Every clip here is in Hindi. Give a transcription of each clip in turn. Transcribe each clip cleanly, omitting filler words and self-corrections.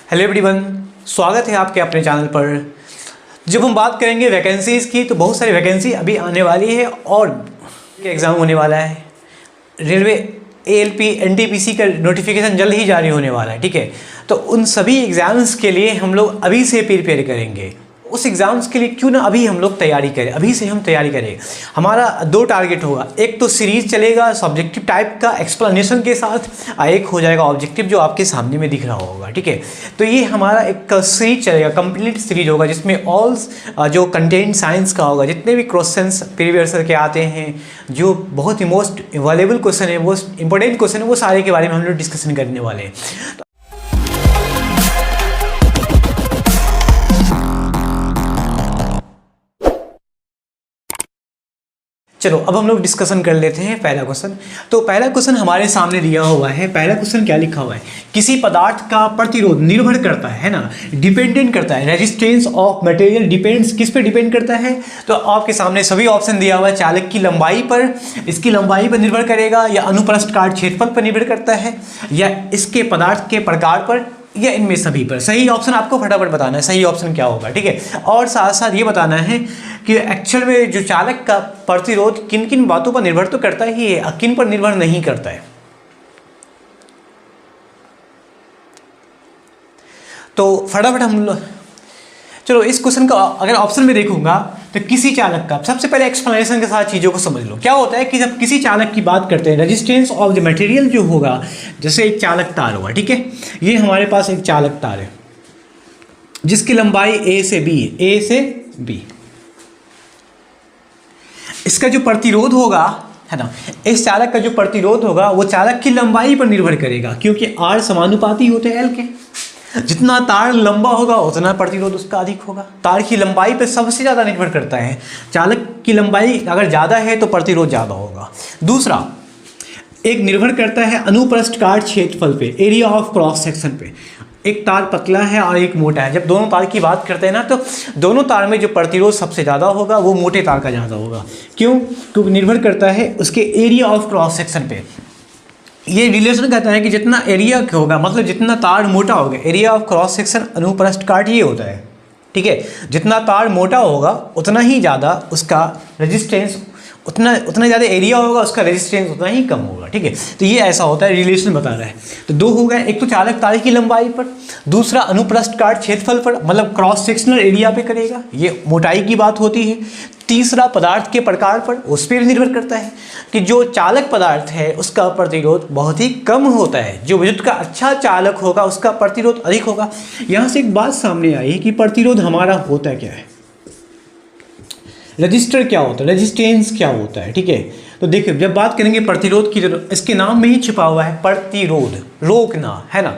हेलो एवरीवन, स्वागत है आपके अपने चैनल पर। जब हम बात करेंगे वैकेंसीज़ की तो बहुत सारी वैकेंसी अभी आने वाली है और एग्ज़ाम होने वाला है। रेलवे ALP NTPC का नोटिफिकेशन जल्द ही जारी होने वाला है, ठीक है। तो उन सभी एग्ज़ाम्स के लिए हम लोग अभी से प्रिपेयर करेंगे। उस एग्ज़ाम्स के लिए क्यों ना अभी हम लोग तैयारी करें, अभी से हम तैयारी करें। हमारा दो टारगेट होगा, एक तो सीरीज़ चलेगा सब्जेक्टिव टाइप का एक्सप्लेनेशन के साथ, एक हो जाएगा ऑब्जेक्टिव जो आपके सामने में दिख रहा होगा, ठीक है। तो ये हमारा एक सीरीज चलेगा, कंप्लीट सीरीज होगा जिसमें ऑल जो कंटेंट साइंस का होगा, जितने भी क्वेश्चंस प्रीवियस के आते हैं, जो बहुत ही मोस्ट वैल्यूएबल क्वेश्चन है, मोस्ट इंपॉर्टेंट क्वेश्चन है, वो सारे के बारे में हम लोग डिस्कशन करने वाले हैं। चलो अब हम लोग डिस्कशन कर लेते हैं पहला क्वेश्चन। तो पहला क्वेश्चन हमारे सामने दिया हुआ है। पहला क्वेश्चन क्या लिखा हुआ है, किसी पदार्थ का प्रतिरोध निर्भर करता है ना, डिपेंडेंट करता है। रेजिस्टेंस ऑफ मटेरियल डिपेंड्स, किस पे डिपेंड करता है? तो आपके सामने सभी ऑप्शन दिया हुआ है। चालक की लंबाई पर, इसकी लंबाई पर निर्भर करेगा, या अनुप्रस्थ काट क्षेत्रफल पर निर्भर करता है, या इसके पदार्थ के प्रकार पर, या इनमें सभी पर। सही ऑप्शन आपको फटाफट बताना है, सही ऑप्शन क्या होगा, ठीक है। और साथ साथ ये बताना है कि एक्चुअल में जो चालक का प्रतिरोध किन किन बातों पर निर्भर तो करता ही है, किन पर निर्भर नहीं करता है। तो फटाफट हम लोग, चलो इस क्वेश्चन का अगर ऑप्शन में देखूंगा तो किसी चालक का, सबसे पहले एक्सप्लेनेशन के साथ चीज़ों को समझ लो। क्या होता है कि जब किसी चालक की बात करते हैं, रेजिस्टेंस ऑफ द मटेरियल जो होगा, जैसे एक चालक तार होगा, ठीक है। ये हमारे पास एक चालक तार है जिसकी लंबाई A से B है, A से B। इसका जो प्रतिरोध होगा, है ना, इस चालक का जो प्रतिरोध होगा वो चालक की लंबाई पर निर्भर करेगा, क्योंकि R समानुपाती होते हैं L के। जितना तार लंबा होगा उतना प्रतिरोध उसका अधिक होगा। तार की लंबाई पर सबसे ज़्यादा निर्भर करता है। चालक की लंबाई अगर ज़्यादा है तो प्रतिरोध ज़्यादा होगा। दूसरा, एक निर्भर करता है अनुप्रस्थ काट क्षेत्रफल पे, एरिया ऑफ क्रॉस सेक्शन पे। एक तार पतला है और एक मोटा है। जब दोनों तार की बात करते हैं ना, तो दोनों तार में जो प्रतिरोध सबसे ज़्यादा होगा वो मोटे तार का ज़्यादा होगा। क्यों? क्योंकि निर्भर करता है उसके एरिया ऑफ क्रॉस सेक्शन पे। ये रिलेशन कहता है कि जितना एरिया होगा, मतलब जितना तार मोटा होगा, एरिया ऑफ क्रॉस सेक्शन अनुप्रस्थ काट ये होता है, ठीक है। जितना तार मोटा होगा उतना ही ज़्यादा उसका रेजिस्टेंस, उतना ज़्यादा एरिया होगा, उसका रेजिस्टेंस उतना ही कम होगा, ठीक है। तो ये ऐसा होता है, रिलेशन बता रहा है। तो दो हो गए, एक तो चालक तार की लंबाई पर, दूसरा अनुप्रस्थ काट क्षेत्रफल पर, मतलब क्रॉस सेक्शनल एरिया पे करेगा, ये मोटाई की बात होती है। तीसरा, पदार्थ के प्रकार पर, उस पर निर्भर करता है कि जो चालक पदार्थ है उसका प्रतिरोध बहुत ही कम होता है, जो विद्युत का अच्छा चालक होगा उसका प्रतिरोध अधिक होगा। यहाँ से एक बात सामने आई कि प्रतिरोध हमारा होता क्या है, रजिस्टर क्या होता है, रेजिस्टेंस क्या होता है, ठीक है। तो देखिए, जब बात करेंगे प्रतिरोध की, इसके नाम में ही छिपा हुआ है प्रतिरोध, रोकना, है ना।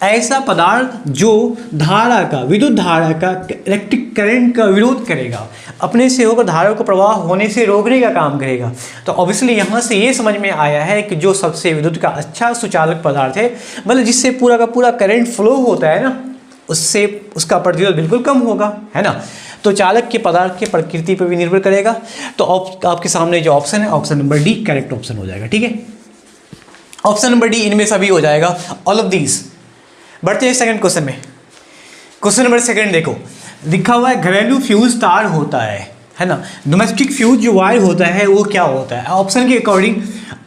ऐसा पदार्थ जो धारा का, विद्युत धारा का, इलेक्ट्रिक करंट का विरोध करेगा, अपने से होकर धारा को प्रवाह होने से रोकने का काम करेगा। तो ऑब्वियसली यहाँ से ये समझ में आया है कि जो सबसे विद्युत का अच्छा सुचालक पदार्थ है, मतलब जिससे पूरा का पूरा करंट फ्लो होता है ना, उससे उसका प्रतिरोध बिल्कुल कम होगा, है ना। तो चालक के पदार्थ के प्रकृति पर भी निर्भर करेगा। तो आपके सामने जो ऑप्शन है, option number D correct option हो जाएगा, ठीक है। ऑप्शन नंबर डी इनमें सभी हो जाएगा, ऑल ऑफ दीज। बढ़ते हैं सेकंड क्वेश्चन में। क्वेश्चन नंबर सेकंड देखो, लिखा हुआ है घरेलू फ्यूज तार होता है ना। डोमेस्टिक फ्यूज जो वायर होता है वो क्या होता है? ऑप्शन के अकॉर्डिंग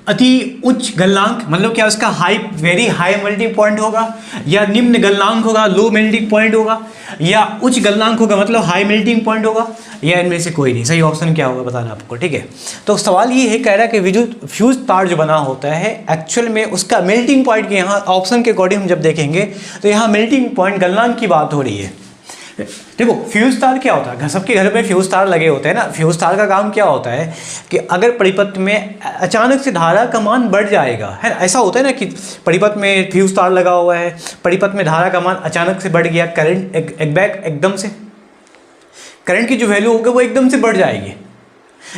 अति उच्च गलनांक, मतलब क्या उसका high, very high melting point होगा, या निम्न गलनांक होगा, लो मेल्टिंग पॉइंट होगा, या उच्च गलनांक होगा मतलब हाई मेल्टिंग पॉइंट होगा, या इनमें से कोई नहीं। सही ऑप्शन क्या होगा बताना आपको, ठीक है। तो सवाल ये है, कह रहा है कि विद्युत फ्यूज तार जो बना होता है एक्चुअल में उसका मेल्टिंग पॉइंट के, यहाँ ऑप्शन के अकॉर्डिंग हम जब देखेंगे तो यहाँ मेल्टिंग पॉइंट गलनांक की बात हो रही है। देखो, फ्यूज तार क्या होता है, सबके घर में फ्यूज तार लगे होते हैं ना। फ्यूज तार का काम क्या होता है कि अगर परिपथ में अचानक से धारा का मान बढ़ जाएगा, है ना, ऐसा होता है ना कि परिपथ में फ्यूज तार लगा हुआ है, परिपथ में धारा का मान अचानक से बढ़ गया, करंट एकदम से करंट की जो वैल्यू होगी वो एकदम से बढ़ जाएगी।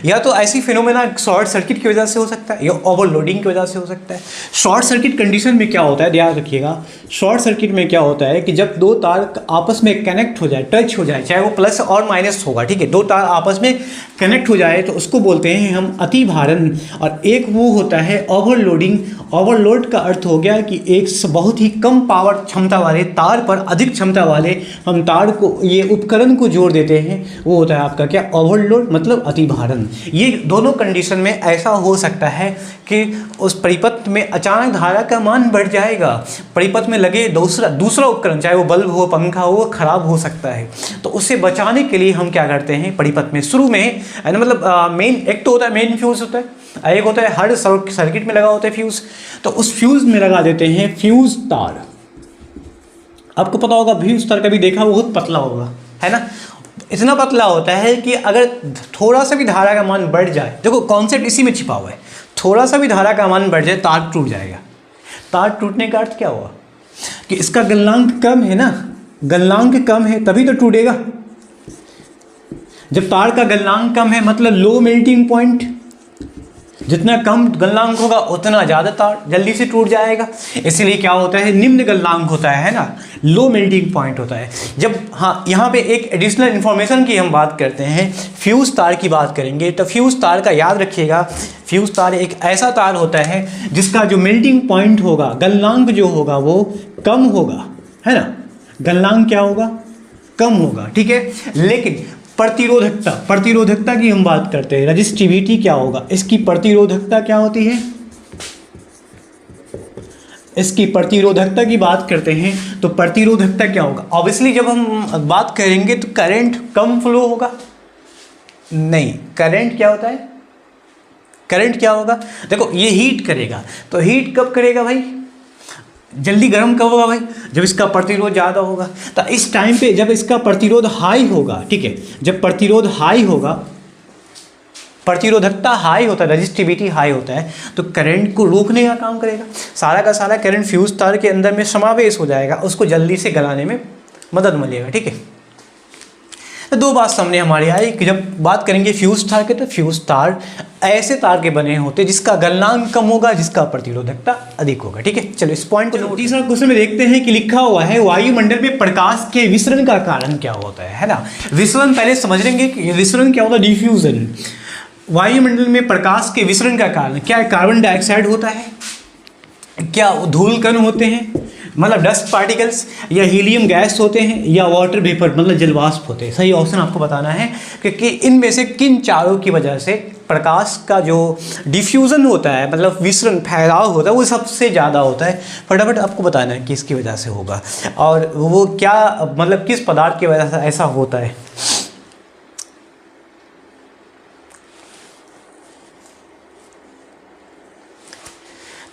या तो ऐसी फिनोमेना शॉर्ट सर्किट की वजह से हो सकता है या ओवरलोडिंग की वजह से हो सकता है। शॉर्ट सर्किट कंडीशन में क्या होता है, ध्यान रखिएगा, शॉर्ट सर्किट में क्या होता है कि जब दो तार आपस में कनेक्ट हो जाए, टच हो जाए, चाहे वो प्लस और माइनस होगा, ठीक है, दो तार आपस में कनेक्ट हो जाए तो उसको बोलते हैं हम अतिभारण। और एक वो होता है ओवरलोडिंग। ओवरलोड का अर्थ हो गया कि एक बहुत ही कम पावर क्षमता वाले तार पर अधिक क्षमता वाले हम तार को, ये उपकरण को जोड़ देते हैं, वो होता है आपका क्या, ओवरलोड, मतलब अतिभारण। ये दोनों कंडीशन में ऐसा हो सकता है कि उस परिपथ में अचानक धारा का मान बढ़ जाएगा, परिपथ में लगे दूसरा उपकरण, चाहे वो बल्ब हो, पंखा हो, वो खराब हो सकता है। तो उससे बचाने के लिए हम क्या करते हैं, परिपथ में शुरू में मतलब मेन, एक तो होता है मेन फ्यूज होता है, एक होता है हर सर्किट में लगा होता है फ्यूज, तो उस फ्यूज में लगा देते हैं फ्यूज तार। आपको पता होगा फ्यूज तार कभी देखा, बहुत पतला होगा, है ना, इतना पतला होता है कि अगर थोड़ा सा भी धारा का मान बढ़ जाए, देखो कॉन्सेप्ट इसी में छिपा हुआ है, थोड़ा सा भी धारा का मान बढ़ जाए तार टूट जाएगा। तार टूटने का अर्थ क्या हुआ कि इसका गलनांक कम है ना, गलनांक कम है तभी तो टूटेगा। जब तार का गलनांक कम है मतलब लो मेल्टिंग पॉइंट, जितना कम गलनांक होगा उतना ज़्यादा तार जल्दी से टूट जाएगा। इसीलिए क्या होता है, निम्न गलनांक होता है ना, लो मेल्टिंग पॉइंट होता है। जब हाँ यहाँ पे एक एडिशनल इन्फॉर्मेशन की हम बात करते हैं, फ्यूज़ तार की बात करेंगे, तो फ्यूज़ तार का याद रखिएगा, फ्यूज़ तार एक ऐसा तार होता है जिसका जो मेल्टिंग पॉइंट होगा, गलनांक जो होगा वो कम होगा, है ना, गलनांक क्या होगा, कम होगा, ठीक है। लेकिन प्रतिरोधकता की हम बात करते हैं, रजिस्टिविटी क्या होगा, इसकी प्रतिरोधकता क्या होती है, इसकी प्रतिरोधकता की बात करते हैं तो प्रतिरोधकता क्या होगा। ऑब्वियसली जब हम बात करेंगे तो करंट कम फ्लो होगा, नहीं, करंट क्या होता है, करंट क्या होगा, देखो ये हीट करेगा, तो हीट कब करेगा भाई, जल्दी गर्म कब होगा भाई, जब इसका प्रतिरोध ज़्यादा होगा। तो इस टाइम पे जब इसका प्रतिरोध हाई होगा, ठीक है, जब प्रतिरोध हाई होगा, प्रतिरोधकता हाई होता है, रजिस्टिविटी हाई होता है, तो करंट को रोकने का काम करेगा। सारा का सारा करंट फ्यूज तार के अंदर में समावेश हो जाएगा, उसको जल्दी से गलाने में मदद मिलेगा, ठीक है। तो दो बात सामने हमारी आई कि जब बात करेंगे फ्यूज तार के, तो फ्यूज तार ऐसे तार के बने होते हैं जिसका गलनांक कम होगा, जिसका प्रतिरोधकता अधिक होगा, ठीक है। चलो इस पॉइंट को तीसरा क्वेश्चन में देखते हैं कि लिखा हुआ है वायुमंडल में प्रकाश के विसरण का कारण क्या होता है ना। विसरण पहले समझ लेंगे कि विसरण क्या होता है, डिफ्यूजन। वायुमंडल में प्रकाश के विसरण का कारण क्या है, कार्बन डाइऑक्साइड होता है, क्या धूल कण होते हैं मतलब डस्ट पार्टिकल्स, या हीलियम गैस होते हैं, या वाटर वेपर मतलब जलवाष्प होते हैं। सही ऑप्शन आपको बताना है कि इनमें से किन चारों की वजह से प्रकाश का जो डिफ्यूज़न होता है, मतलब विसरण, फैलाव होता है, वो सबसे ज़्यादा होता है। फटाफट आपको बताना है कि इसकी वजह से होगा और वो क्या, मतलब किस पदार्थ की वजह से ऐसा होता है।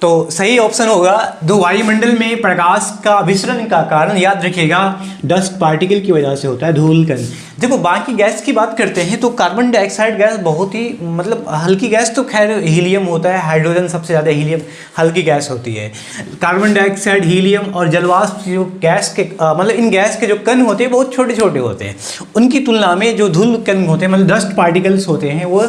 तो सही ऑप्शन होगा दो, वायुमंडल में प्रकाश का विसरण का कारण याद रखिएगा डस्ट पार्टिकल की वजह से होता है, धूल कण। देखो बाकी गैस की बात करते हैं तो कार्बन डाइऑक्साइड गैस बहुत ही मतलब हल्की गैस, तो खैर हीलियम होता है, हाइड्रोजन सबसे ज़्यादा, हीलियम हल्की गैस होती है। कार्बन डाइऑक्साइड, हीलियम और जलवाष्प जो गैस के मतलब इन गैस के जो कण होते हैं बहुत छोटे छोटे होते हैं, उनकी तुलना में जो धूल कण होते हैं मतलब डस्ट पार्टिकल्स होते हैं वो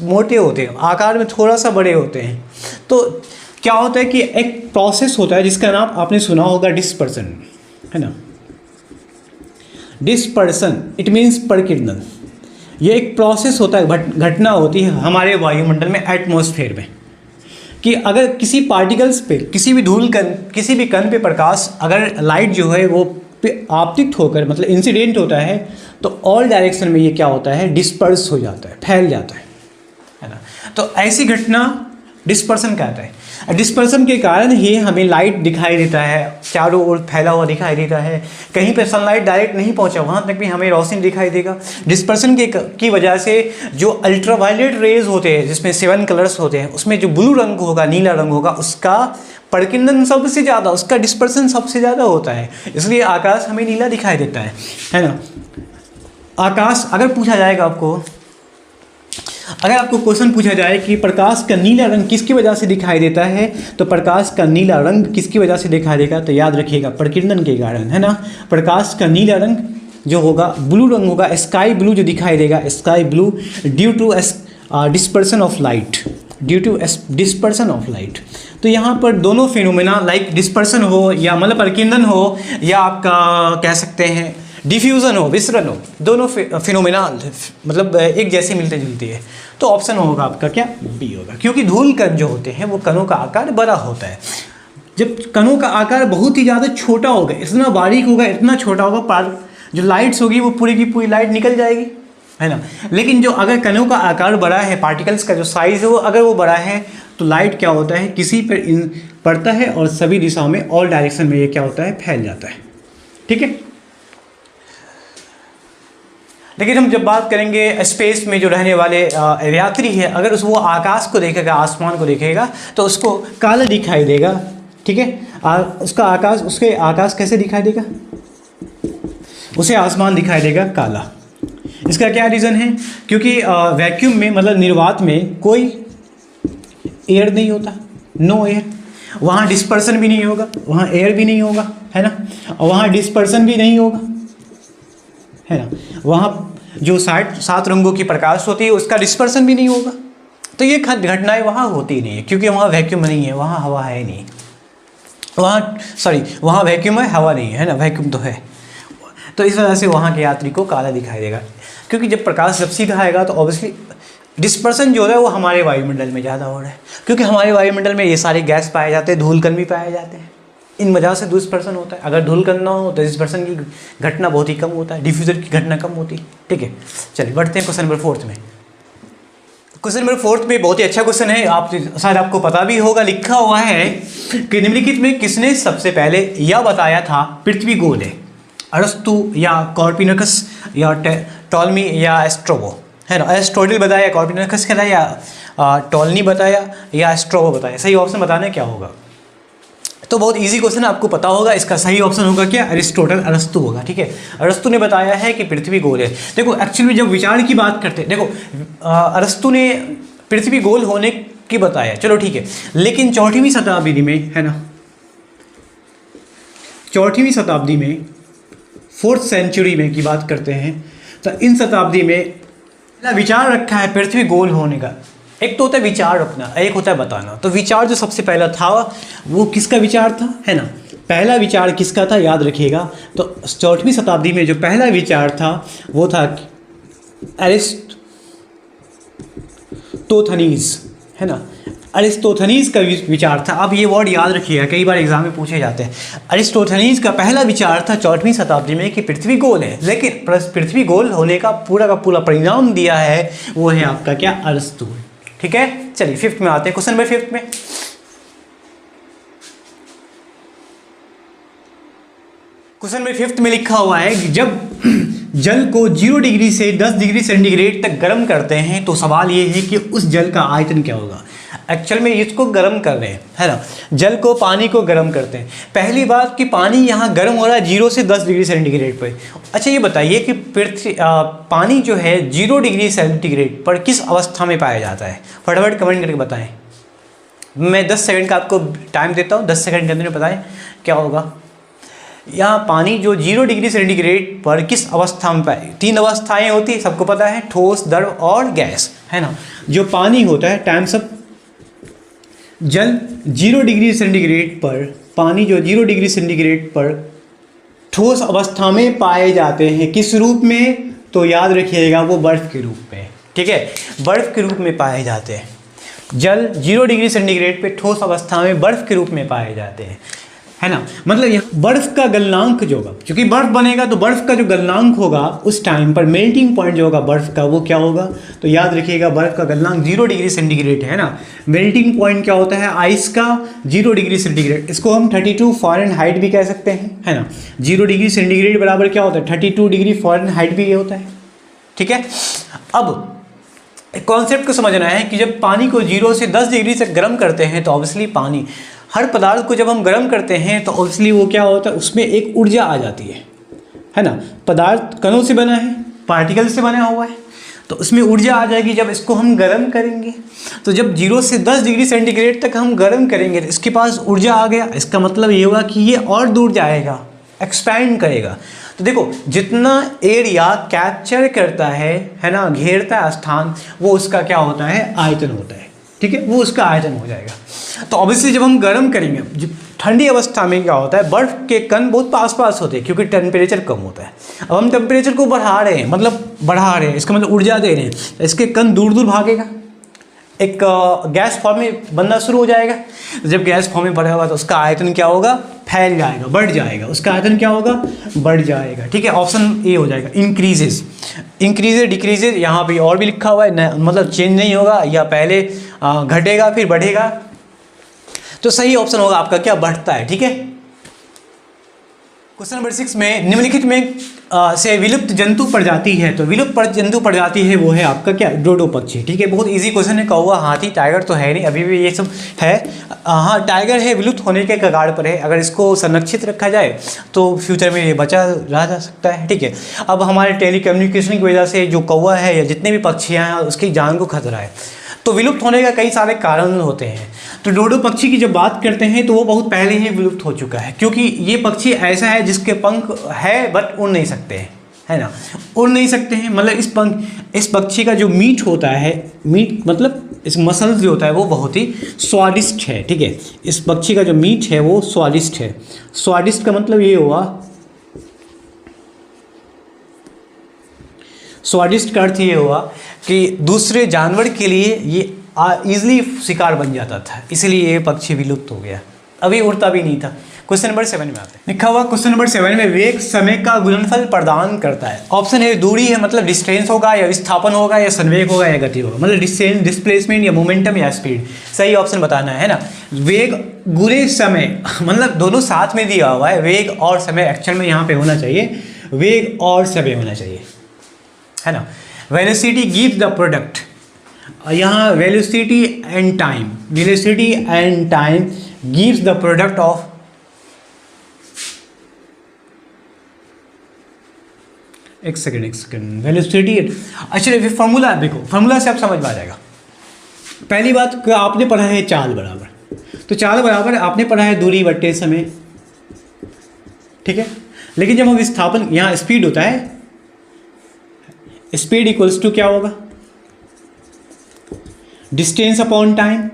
मोटे होते हैं, आकार में थोड़ा सा बड़े होते हैं। तो क्या होता है कि एक प्रोसेस होता है जिसका नाम आपने सुना होगा डिस्पर्सन, है ना, डिस्पर्सन इट मीन्स प्रकीर्णन। ये एक प्रोसेस होता है, घटना होती है हमारे वायुमंडल में, एटमॉस्फेयर में, कि अगर किसी पार्टिकल्स पे, किसी भी धूल कण, किसी भी कण पे प्रकाश, अगर लाइट जो है वो पे आपतित होकर मतलब इंसिडेंट होता है तो ऑल डायरेक्शन में ये क्या होता है, डिस्पर्स हो जाता है, फैल जाता है ना। तो ऐसी घटना डिस्पर्सन कहता है। डिस्पर्सन के कारण ही हमें लाइट दिखाई देता है, चारों ओर फैला हुआ दिखाई देता है, कहीं पे सनलाइट डायरेक्ट नहीं पहुंचा वहां तक भी हमें रोशनी दिखाई देगा। डिस्पर्सन की वजह से जो अल्ट्रावायलेट रेज होते हैं जिसमें 7 कलर्स होते हैं, उसमें जो ब्लू रंग होगा, नीला रंग होगा, उसका प्रकीर्णन सबसे ज़्यादा, उसका डिस्पर्सन सबसे ज़्यादा होता है, इसलिए आकाश हमें नीला दिखाई देता है ना। आकाश अगर पूछा जाएगा आपको, अगर आपको क्वेश्चन पूछा जाए कि प्रकाश का नीला रंग किसकी वजह से दिखाई देता है, तो प्रकाश का नीला रंग किसकी वजह से दिखाई देगा, तो याद रखिएगा प्रकीर्णन के कारण, है ना। प्रकाश का नीला रंग जो होगा, ब्लू रंग होगा, स्काई ब्लू जो दिखाई देगा, sky blue due to dispersion of light, due to dispersion of light. तो यहाँ पर दोनों फिनोमेना लाइक डिस्पर्सन हो या मतलब परिकीर्णन हो या आपका कह सकते हैं डिफ्यूज़न हो, विसरण हो, दोनों फिनोमेना मतलब एक जैसे मिलते जुलते हैं। तो ऑप्शन होगा आपका क्या, बी होगा, क्योंकि धूल कण जो होते हैं वो कणों का आकार बड़ा होता है। जब कणों का आकार बहुत ही ज़्यादा छोटा होगा, इतना बारीक होगा, इतना छोटा होगा, पार जो लाइट्स होगी वो पूरी की पूरी लाइट निकल जाएगी, है ना। लेकिन जो अगर कणों का आकार बड़ा है, पार्टिकल्स का जो साइज़ है वो अगर वो बड़ा है तो लाइट क्या होता है, किसी पर पड़ता है और सभी दिशाओं में, ऑल डायरेक्शन में ये क्या होता है, फैल जाता है। ठीक है। लेकिन हम जब बात करेंगे स्पेस में जो रहने वाले यात्री है, अगर वो आकाश को देखेगा, आसमान को देखेगा तो उसको काला दिखाई देगा। ठीक है। उसके आकाश कैसे दिखाई देगा, उसे आसमान दिखाई देगा काला। इसका क्या रीज़न है, क्योंकि वैक्यूम में मतलब निर्वात में कोई एयर नहीं होता, नो एयर, वहाँ डिस्पर्सन भी नहीं होगा, वहाँ एयर भी नहीं होगा, है ना, और वहाँ डिस्पर्सन भी नहीं होगा, है ना, वहाँ जो 7 रंगों की प्रकाश होती है उसका डिस्पर्सन भी नहीं होगा। तो ये घटनाएं वहाँ होती ही नहीं है, क्योंकि वहाँ वैक्यूम नहीं है, वहाँ हवा है नहीं, वहाँ वैक्यूम है, हवा नहीं है ना, वैक्यूम तो है। तो इस वजह से वहाँ के यात्री को काला दिखाई देगा, क्योंकि जब प्रकाश जब सीधा आएगा तो ऑब्वियसली डिस्पर्सन जो है वो हमारे वायुमंडल में ज़्यादा हो रहा है, क्योंकि हमारे वायुमंडल में ये सारे गैस पाए जाते हैं, धूल कण भी पाए जाते हैं, इन वजह से डिस्पर्सन होता है। अगर धूल कण ना हो तो डिस्पर्सन की घटना बहुत ही कम होता है, डिफ्यूजन की घटना कम होती है। ठीक है, चलिए बढ़ते हैं क्वेश्चन नंबर 4 में। क्वेश्चन नंबर 4 में बहुत ही अच्छा क्वेश्चन है, आप शायद आपको पता भी होगा, लिखा हुआ है कि निम्नलिखित में किसने सबसे पहले यह बताया था पृथ्वी गोल है, अरस्तु या कॉर्पिनकस या टॉलमी या एस्ट्रोबो, है ना। एरिस्टोटल बताया, कॉर्पिनकस बताया, टॉलनी बताया या एस्ट्रोबो बताया। सही ऑप्शन बताना क्या होगा। तो बहुत इजी क्वेश्चन है, आपको पता होगा। इसका सही ऑप्शन होगा क्या, अरिस्टोटल, अरस्तु होगा। ठीक है, अरस्तु ने बताया है कि पृथ्वी गोल है। देखो एक्चुअली जब विचार की बात करते हैं, देखो अरस्तु ने पृथ्वी गोल होने की बताया, चलो ठीक है, लेकिन 4वीं शताब्दी में, है ना, 4वीं शताब्दी में, 4th सेंचुरी में की बात करते हैं, तो इन शताब्दी में विचार रखा है पृथ्वी गोल होने का। एक तो होता है विचार रखना, एक होता है बताना। तो विचार जो सबसे पहला था वो किसका विचार था, है ना, पहला विचार किसका था, याद रखिएगा। तो 4वीं शताब्दी में जो पहला विचार था वो था अरिस्टोथनीज, है ना, अरिस्टोथनीज का विचार था। अब ये वर्ड याद रखिएगा, कई बार एग्जाम में पूछे जाते हैं। अरिस्टोथनीज का पहला विचार था 4वीं शताब्दी में कि पृथ्वी गोल है, लेकिन पृथ्वी गोल होने का पूरा परिणाम दिया है वो है आपका क्या, अरस्तु। ठीक है, चलिए 5th में आते हैं, क्वेश्चन नंबर 5 में। क्वेश्चन नंबर 5 में लिखा हुआ है कि जब जल को 0 डिग्री से 10 डिग्री सेंटीग्रेड तक गर्म करते हैं तो सवाल ये है कि उस जल का आयतन क्या होगा। एक्चुअल में इसको गर्म कर रहे हैं, है ना, जल को, पानी को गर्म करते हैं। पहली बात कि पानी यहाँ गर्म हो रहा है 0 से 10 डिग्री सेंटीग्रेड पर। अच्छा ये बताइए कि पानी जो है 0 डिग्री सेंटीग्रेड पर किस अवस्था में पाया जाता है, फटाफट कमेंट करके बताएं। मैं 10 सेकंड का आपको टाइम देता हूँ, 10 सेकंड के अंदर बताएं क्या होगा। यहाँ पानी जो 0 डिग्री सेंटीग्रेड पर किस अवस्था में पाए, 3 अवस्थाएं होती है, सबको पता है, ठोस, द्रव और गैस, है ना। जो पानी होता है, टाइम सब, जल 0 डिग्री सेंटीग्रेड पर, पानी जो 0 डिग्री सेंटीग्रेड पर ठोस अवस्था में पाए जाते हैं, किस रूप में, तो याद रखिएगा वो बर्फ़ के रूप में। ठीक है, बर्फ़ के रूप में पाए जाते हैं। जल 0 डिग्री सेंटीग्रेड पे ठोस अवस्था में बर्फ़ के रूप में पाए जाते हैं, है ना। मतलब यहाँ बर्फ़ का गलनांक जो होगा, क्योंकि बर्फ़ बनेगा तो बर्फ़ का जो गलनांक होगा उस टाइम पर, मेल्टिंग पॉइंट जो होगा बर्फ़ का, वो क्या होगा, तो याद रखिएगा बर्फ़ का गलनांक 0 डिग्री सेंटीग्रेड है ना। मेल्टिंग पॉइंट क्या होता है, आइस का 0 डिग्री सेंटीग्रेड, इसको हम 32 फ़ारेनहाइट भी कह सकते हैं, है ना। 0 डिग्री सेंटीग्रेड बराबर क्या होता है, 32 डिग्री फ़ारेनहाइट भी ये होता है। ठीक है, अब कॉन्सेप्ट को समझना है कि जब पानी को 0 से 10 डिग्री तक गर्म करते हैं तो ऑब्वियसली पानी, हर पदार्थ को जब हम गर्म करते हैं तो ऑब्वियसली वो क्या होता है, उसमें एक ऊर्जा आ जाती है ना। पदार्थ कणों से बना है, पार्टिकल से बना हुआ है, तो उसमें ऊर्जा आ जाएगी जब इसको हम गर्म करेंगे। तो जब 0 से 10 डिग्री सेंटीग्रेड तक हम गर्म करेंगे तो इसके पास ऊर्जा आ गया, इसका मतलब ये होगा कि ये और दूर जाएगा, एक्सपैंड करेगा। तो देखो जितना एरिया कैप्चर करता है ना, घेरता है स्थान, वो उसका क्या होता है, आयतन होता है, ठीक है, वो उसका आयतन हो जाएगा। तो ऑब्वियसली जब हम गर्म करेंगे, जब ठंडी अवस्था में क्या होता है, बर्फ़ के कण बहुत पास पास होते हैं क्योंकि टेम्परेचर कम होता है। अब हम टेम्परेचर को बढ़ा रहे हैं, मतलब बढ़ा रहे हैं, इसका मतलब ऊर्जा दे रहे हैं, इसके कण दूर दूर भागेगा, एक गैस फॉर्म में बनना शुरू हो जाएगा। जब गैस फॉर्म में बढ़ेगा तो उसका आयतन क्या होगा, फैल जाएगा, बढ़ जाएगा, उसका आयतन क्या होगा, बढ़ जाएगा, ठीक है। ऑप्शन ए हो जाएगा, इंक्रीजेज। इंक्रीजेज डिक्रीजेज यहाँ पे और भी लिखा हुआ है, मतलब चेंज नहीं होगा, या पहले घटेगा फिर बढ़ेगा, तो सही ऑप्शन होगा आपका क्या, बढ़ता है, ठीक है। क्वेश्चन नंबर 6 में निम्नलिखित में से विलुप्त जंतु प्रजाति है, तो विलुप्त जंतु प्रजाति है वो है आपका क्या, डोडो पक्षी, ठीक है। बहुत इजी क्वेश्चन है, कौवा, हाथी, टाइगर तो है नहीं, अभी भी ये सब है। हाँ टाइगर है, विलुप्त होने के कगार पर है, अगर इसको संरक्षित रखा जाए तो फ्यूचर में ये बचा रह जा सकता है, ठीक है। अब हमारे टेलीकम्युनिकेशन की वजह से जो कौवा है या जितने भी पक्षियाँ हैं उसकी जान को खतरा है, तो विलुप्त होने का कई सारे कारण होते हैं। तो डोडो पक्षी की जब बात करते हैं तो वो बहुत पहले ही विलुप्त हो चुका है, क्योंकि ये पक्षी ऐसा है जिसके पंख है बट उड़ नहीं सकते हैं, है ना, उड़ नहीं सकते हैं। मतलब इस पक्षी का जो मीट होता है, मीट मतलब इस मसल्स जो होता है वो बहुत ही स्वादिष्ट है, ठीक है। इस पक्षी का जो मीट है वो स्वादिष्ट है। स्वादिष्ट का मतलब ये हुआ, स्वादिष्ट का अर्थ ये हुआ कि दूसरे जानवर के लिए ये ईजिली शिकार बन जाता था, इसलिए ये पक्षी विलुप्त हो गया, अभी उड़ता भी नहीं था। क्वेश्चन नंबर 7 में आते हैं, लिखा हुआ क्वेश्चन नंबर 7 में वेग समय का गुणनफल प्रदान करता है। ऑप्शन है दूरी है, मतलब डिस्टेंस होगा, या विस्थापन होगा, या संवेग होगा, या गति होगा, मतलब डिस्टेंस, डिस्प्लेसमेंट, या मोमेंटम, या स्पीड। सही ऑप्शन बताना है ना। वेग गुणे समय, मतलब दोनों साथ में दिया हुआ है, वेग और समय एक्चुअल में यहाँ पे होना चाहिए, वेग और समय होना चाहिए, है ना। वेलोसिटी गिव्स द प्रोडक्ट, यहाँ velocity and time, velocity and time gives the product of, एक सेकेंड, वेलोसिटी। अच्छा फॉर्मूला देखो, फॉर्मूला से आप समझ में आ जाएगा। पहली बात आपने पढ़ा है चाल बराबर, तो चाल बराबर आपने पढ़ा है दूरी बट्टे समय, ठीक है। लेकिन जब हम विस्थापन, यहाँ स्पीड होता है, स्पीड इक्वल्स टू क्या होगा, डिस्टेंस अपॉन टाइम।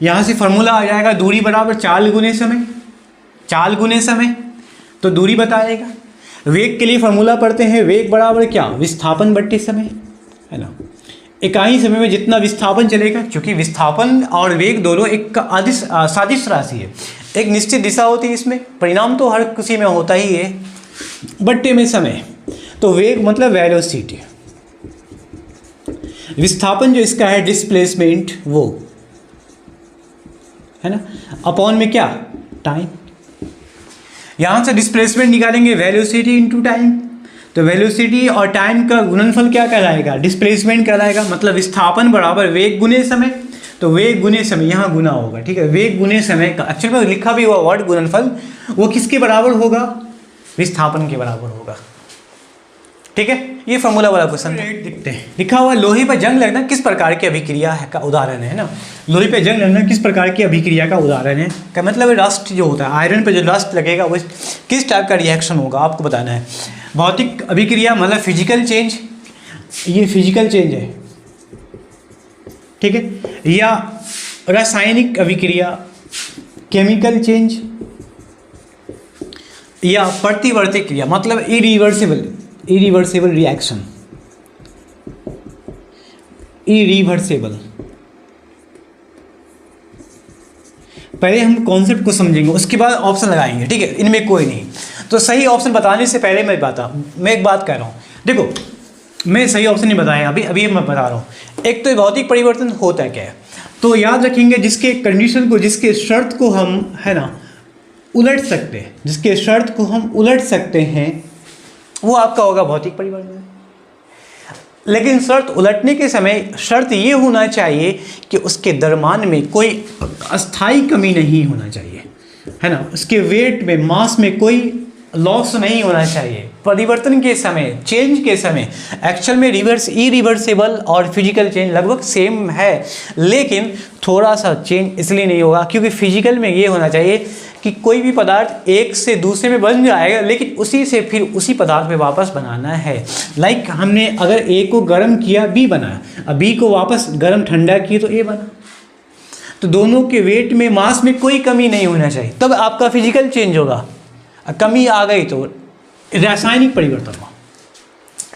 यहां से फॉर्मूला आ जाएगा दूरी बराबर चाल गुने समय, चाल गुने समय तो दूरी बताएगा। वेग के लिए फॉर्मूला पढ़ते हैं, वेग बराबर क्या, विस्थापन बट्टे समय, है ना। इकाई समय में जितना विस्थापन चलेगा, क्योंकि विस्थापन और वेग दोनों एक सादिश राशि है, एक निश्चित दिशा होती है इसमें, परिणाम तो हर किसी में होता ही है, बट्टे में समय, तो वेग मतलब वेलोसिटी, विस्थापन जो इसका है डिस्प्लेसमेंट वो, है ना, अपॉन में क्या, टाइम। यहां से डिस्प्लेसमेंट निकालेंगे वेलोसिटी इंटू टाइम, तो वेलोसिटी और टाइम का गुणनफल क्या कहलाएगा, डिस्प्लेसमेंट कहलाएगा। मतलब विस्थापन बराबर वेग गुने समय, तो वेग गुने समय यहाँ गुना होगा, ठीक है। वेग गुने समय का एक्चुअल में लिखा भी हुआ वर्ड गुणनफल, वो किसके बराबर होगा, विस्थापन के बराबर होगा, ठीक है। ये फॉर्मूला वाला क्वेश्चन दिखते हैं, लिखा हुआ लोहे पर जंग लगना किस प्रकार की अभिक्रिया है का उदाहरण है ना। लोहे पे जंग लगना किस प्रकार की अभिक्रिया का उदाहरण है, का मतलब रस्ट जो होता है, आयरन पे जो रस्ट लगेगा वो किस टाइप का रिएक्शन होगा आपको बताना है। भौतिक अभिक्रिया मतलब फिजिकल चेंज, ये फिजिकल चेंज है, ठीक है। या रासायनिक अभिक्रिया, केमिकल चेंज, या प्रतिवर्ती क्रिया मतलब इरिवर्सिबल रिएक्शन, इरिवर्सिबल। पहले हम कॉन्सेप्ट को समझेंगे, उसके बाद ऑप्शन लगाएंगे, ठीक है। इनमें कोई नहीं, तो सही ऑप्शन बताने से पहले मैं एक बात कह रहा हूँ, देखो मैं सही ऑप्शन नहीं बताया, अभी मैं बता रहा हूँ। एक तो भौतिक परिवर्तन होता क्या है, तो याद रखेंगे जिसके कंडीशन को, जिसके शर्त को हम, है ना, उलट सकते हैं, जिसके शर्त को हम उलट सकते हैं वो आपका होगा भौतिक परिवर्तन। लेकिन शर्त उलटने के समय शर्त ये होना चाहिए कि उसके द्रव्यमान में कोई अस्थायी कमी नहीं होना चाहिए, है ना, उसके वेट में, मास में कोई लॉस नहीं होना चाहिए, परिवर्तन के समय, चेंज के समय एक्चुअल में इरिवर्सिबल और फिजिकल चेंज लगभग सेम है, लेकिन थोड़ा सा चेंज इसलिए नहीं होगा क्योंकि फिजिकल में ये होना चाहिए कि कोई भी पदार्थ एक से दूसरे में बन जाएगा, लेकिन उसी से फिर उसी पदार्थ में वापस बनाना है। लाइक हमने अगर ए को गर्म किया, बी बना, अब बी को वापस गर्म ठंडा किया तो ए बना। तो दोनों के वेट में, मास में कोई कमी नहीं होना चाहिए, तब आपका फिजिकल चेंज होगा। कमी आ गई तो रासायनिक परिवर्तन हुआ,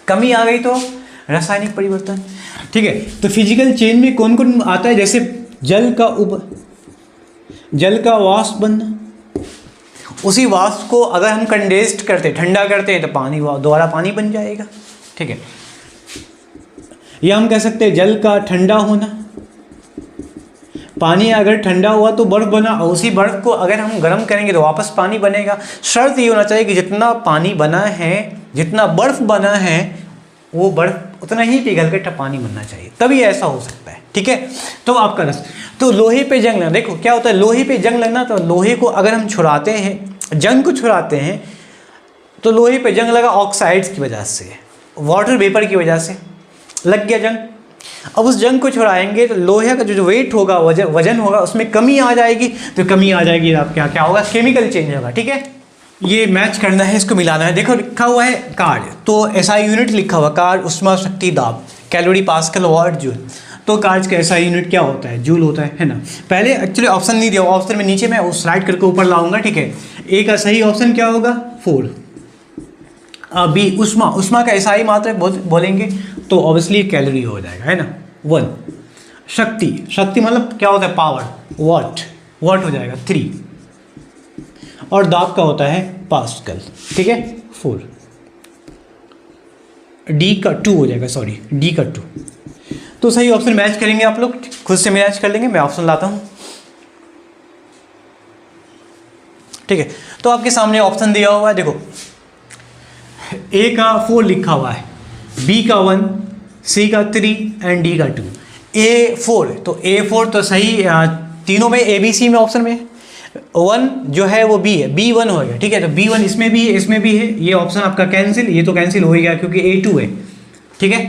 कमी आ गई तो रासायनिक परिवर्तन। ठीक है, तो फिजिकल चेंज में कौन कौन आता है, जैसे जल का वाष्प बनना, उसी वाष्प को अगर हम कंडेंस्ड करते, ठंडा करते हैं तो पानी दोबारा पानी बन जाएगा। ठीक है, या हम कह सकते हैं जल का ठंडा होना, पानी अगर ठंडा हुआ तो बर्फ़ बना, और उसी बर्फ़ को अगर हम गर्म करेंगे तो वापस पानी बनेगा। शर्त ये होना चाहिए कि जितना पानी बना है, जितना बर्फ़ बना है, वो बर्फ़ उतना ही पिघल कर पानी बनना चाहिए, तभी ऐसा हो सकता है। ठीक है, तो आपका रस, तो लोहे पे जंग लगना, देखो क्या होता है लोहे पे जंग लगना, तो लोहे को अगर हम छुड़ाते हैं, जंग को छुड़ाते हैं, तो लोहे पे जंग लगा ऑक्साइड्स की वजह से, वाटर वेपर की वजह से लग गया जंग। अब उस जंग को छुड़ाएंगे तो लोहे का जो वेट होगा, वजन होगा, उसमें कमी आ जाएगी, तो कमी आ जाएगी आप क्या होगा, केमिकल चेंज होगा। ठीक है, ये मैच करना है, इसको मिलाना है। देखो लिखा हुआ है कार्ड, तो एसआई यूनिट लिखा हुआ, कार्ड उष्मा शक्ति दाब, कैलोरी पास्कल वाट जूल। तो कार्ड का एसआई यूनिट क्या होता है, जूल होता है ना। पहले एक्चुअली ऑप्शन नहीं दिया, ऑप्शन में नीचे मैं स्लाइड करके ऊपर लाऊंगा। ठीक है, ए का सही ऑप्शन क्या होगा 4। बी उष्मा का एसआई मात्रा बोलेंगे तो ऑब्वियसली कैलोरी हो जाएगा, है ना 1। शक्ति मतलब क्या होता है पावर, वाट हो जाएगा 3, और दाब का होता है पास्कल। ठीक है 4। डी का 2 हो जाएगा, सॉरी डी का 2। तो सही ऑप्शन मैच करेंगे आप लोग, खुद से मैच कर लेंगे, मैं ऑप्शन लाता हूँ। ठीक है, तो आपके सामने ऑप्शन दिया हुआ है, देखो ए का 4 लिखा हुआ है, बी का 1, सी का 3 एंड डी का 2। A4, तो A4 तो सही तीनों में, ABC में ऑप्शन में 1 जो है वो B है, B1 हो गया। ठीक है, तो B1 इसमें भी है, इसमें भी है, ये ऑप्शन आपका कैंसिल, ये तो कैंसिल हो गया क्योंकि A2 है। ठीक है,